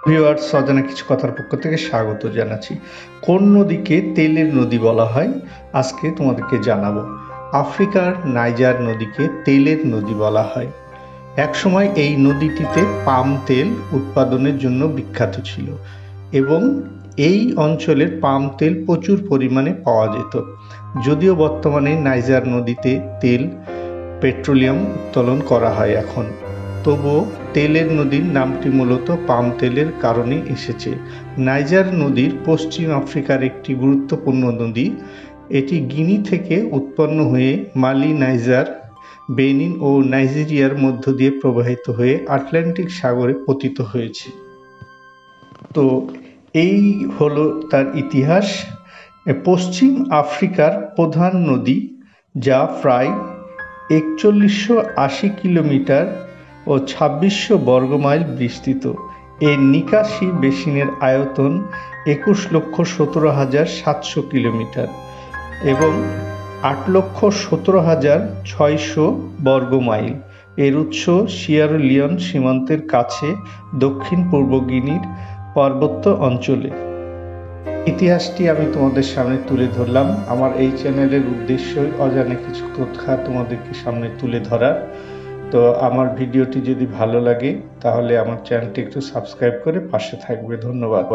Viewers, অজানা কিছু কথার পক্ষ থেকে স্বাগত জানাচ্ছি। কোন নদীকে তেলের নদী বলা হয় আজকে তোমাদেরকে জানাবো। আফ্রিকার নাইজার নদীকে তেলের নদী বলা হয়। একসময় এই নদীটিতে পাম তেল উৎপাদনের জন্য বিখ্যাত ছিল এবং এই অঞ্চলের পাম তেল প্রচুর পরিমাণে পাওয়া যেত। যদিও বর্তমানে নাইজার নদীতে তেল পেট্রোলিয়াম উত্তোলন করা হয় এখন, তবুও তেলের নদীর নামটি মূলত পাম তেলের কারণে এসেছে। নাইজার নদীর পশ্চিম আফ্রিকার একটি গুরুত্বপূর্ণ নদী। এটি গিনি থেকে উৎপন্ন হয়ে মালি, নাইজার, বেনিন ও নাইজেরিয়ার মধ্য দিয়ে প্রবাহিত হয়ে আটলান্টিক সাগরে পতিত হয়েছে। তো এই হলো তার ইতিহাস। পশ্চিম আফ্রিকার প্রধান নদী, যা প্রায় ৪১৮০ কিলোমিটার ও ২৬০০ বর্গমাইল বিস্তৃত। এর নিকাশি বেসিনের আয়তন ২১,১৭,৭০০ কিলোমিটার এবং ৮,১৭,৬০০ বর্গমাইল। এর উৎস সিয়েরা লিওন সীমান্তের কাছে দক্ষিণ পূর্ব গিনির পার্বত্য অঞ্চলে। ইতিহাসটি আমি তোমাদের সামনে তুলে ধরলাম। আমার এই চ্যানেলের উদ্দেশ্যই অজানা কিছু কথা তোমাদেরকে সামনে তুলে ধরা। তো আমার ভিডিওটি যদি ভালো লাগে তাহলে আমার চ্যানেলটি একটু সাবস্ক্রাইব করে পাশে থাকবে। ধন্যবাদ।